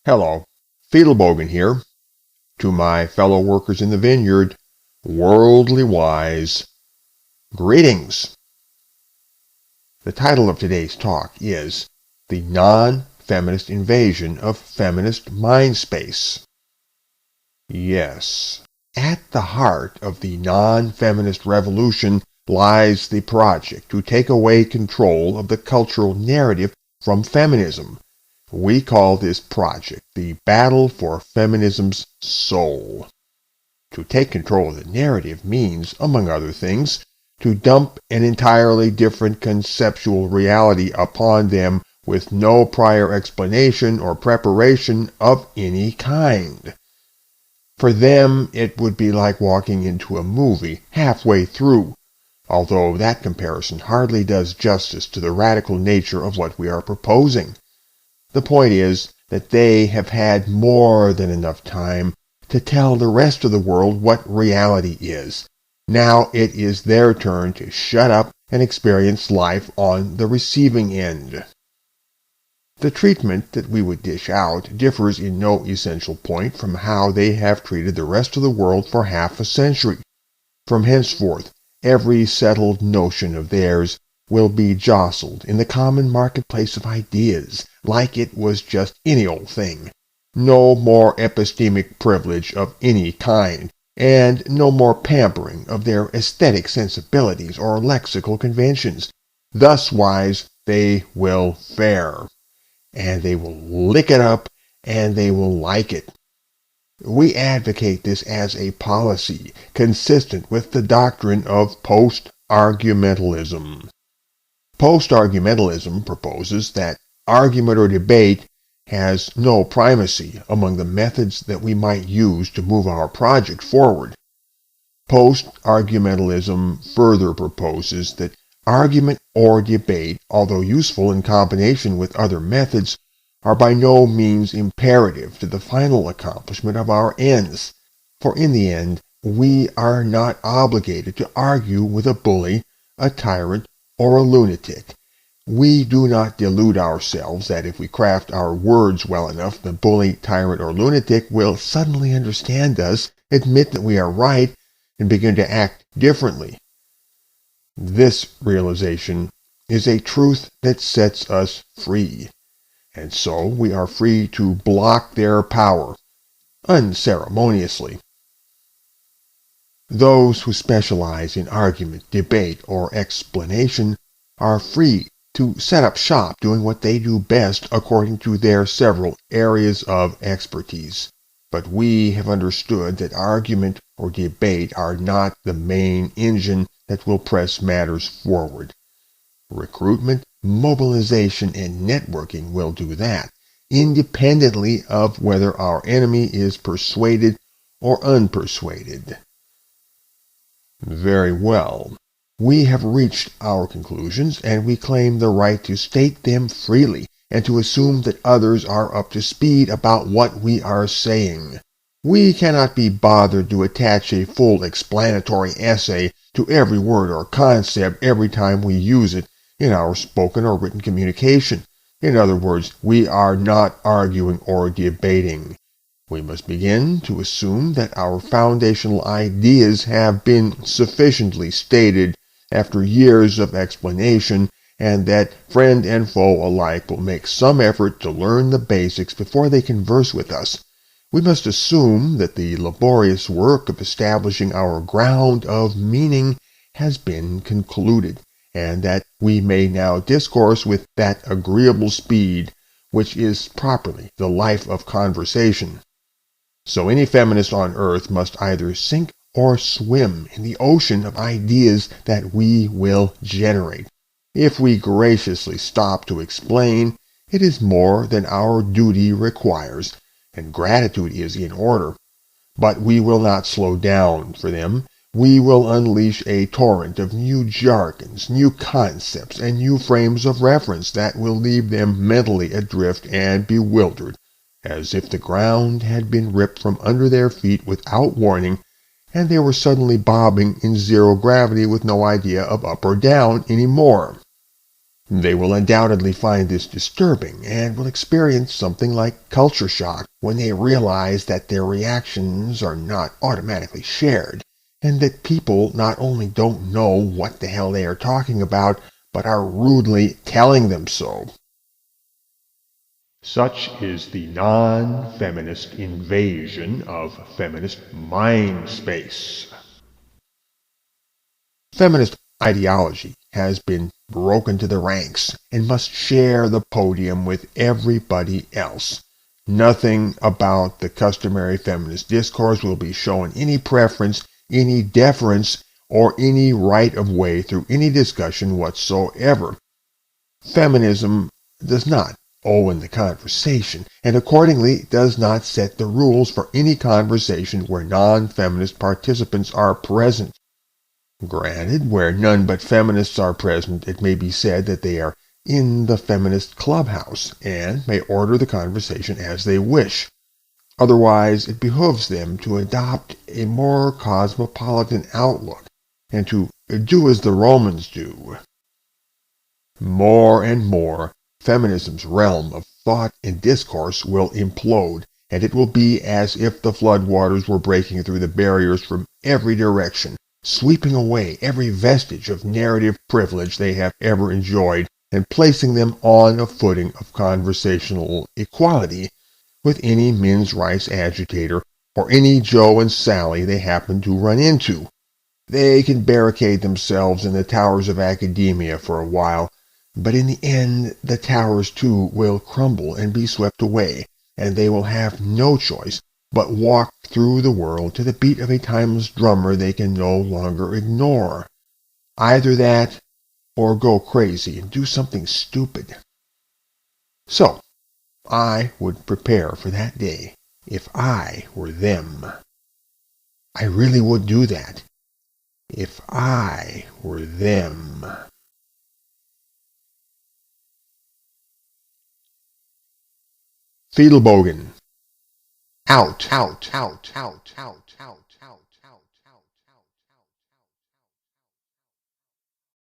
Hello, Fiedelbogen here. To my fellow workers in the vineyard, worldly wise, greetings. The title of today's talk is The Non-Feminist Invasion of Feminist Mindspace. Yes, at the heart of the non-feminist revolution lies the project to take away control of the cultural narrative from feminism. We call this project the Battle for Feminism's Soul. To take control of the narrative means, among other things, to dump an entirely different conceptual reality upon them with no prior explanation or preparation of any kind. For them, it would be like walking into a movie halfway through, although that comparison hardly does justice to the radical nature of what we are proposing. The point is that they have had more than enough time to tell the rest of the world what reality is. Now it is their turn to shut up and experience life on the receiving end. The treatment that we would dish out differs in no essential point from how they have treated the rest of the world for half a century. From henceforth, every settled notion of theirs will be jostled in the common marketplace of ideas, like it was just any old thing. No more epistemic privilege of any kind, and no more pampering of their aesthetic sensibilities or lexical conventions. Thus wise they will fare, and they will lick it up, and they will like it. We advocate this as a policy consistent with the doctrine of post-argumentalism. Post-argumentalism proposes that argument or debate has no primacy among the methods that we might use to move our project forward. Post-argumentalism further proposes that argument or debate, although useful in combination with other methods, are by no means imperative to the final accomplishment of our ends. For in the end, we are not obligated to argue with a bully, a tyrant, or a lunatic. We do not delude ourselves that if we craft our words well enough, the bully, tyrant, or lunatic will suddenly understand us, admit that we are right, and begin to act differently. This realization is a truth that sets us free, and so we are free to block their power, unceremoniously. Those who specialize in argument, debate, or explanation are free to set up shop doing what they do best according to their several areas of expertise. But we have understood that argument or debate are not the main engine that will press matters forward. Recruitment, mobilization, and networking will do that, independently of whether our enemy is persuaded or unpersuaded. Very well. We have reached our conclusions, and we claim the right to state them freely and to assume that others are up to speed about what we are saying. We cannot be bothered to attach a full explanatory essay to every word or concept every time we use it in our spoken or written communication. In other words, we are not arguing or debating. We must begin to assume that our foundational ideas have been sufficiently stated after years of explanation, and that friend and foe alike will make some effort to learn the basics before they converse with us. We must assume that the laborious work of establishing our ground of meaning has been concluded, and that we may now discourse with that agreeable speed which is properly the life of conversation. So any feminist on earth must either sink or swim in the ocean of ideas that we will generate. If we graciously stop to explain, it is more than our duty requires, and gratitude is in order. But we will not slow down for them. We will unleash a torrent of new jargons, new concepts, and new frames of reference that will leave them mentally adrift and bewildered, as if the ground had been ripped from under their feet without warning, and they were suddenly bobbing in zero gravity with no idea of up or down anymore. They will undoubtedly find this disturbing and will experience something like culture shock when they realize that their reactions are not automatically shared, and that people not only don't know what the hell they are talking about, but are rudely telling them so. Such is the non-feminist invasion of feminist Mindspace. Feminist ideology has been broken to the ranks and must share the podium with everybody else. Nothing about the customary feminist discourse will be shown any preference, any deference, or any right of way through any discussion whatsoever. Feminism does not own the conversation, and accordingly does not set the rules for any conversation where non-feminist participants are present. Granted, where none but feminists are present, it may be said that they are in the feminist clubhouse, and may order the conversation as they wish. Otherwise, it behooves them to adopt a more cosmopolitan outlook, and to do as the Romans do. More and more, feminism's realm of thought and discourse will implode, and it will be as if the floodwaters were breaking through the barriers from every direction, sweeping away every vestige of narrative privilege they have ever enjoyed, and placing them on a footing of conversational equality with any men's rights agitator or any Joe and Sally they happen to run into. They can barricade themselves in the towers of academia for a while, but in the end the towers too will crumble and be swept away, and they will have no choice but walk through the world to the beat of a timeless drummer they can no longer ignore. Either that, or go crazy and do something stupid. So, I would prepare for that day if I were them. I really would do that if I were them. Fiedelbogen. Out, out, out, out, out, out, out.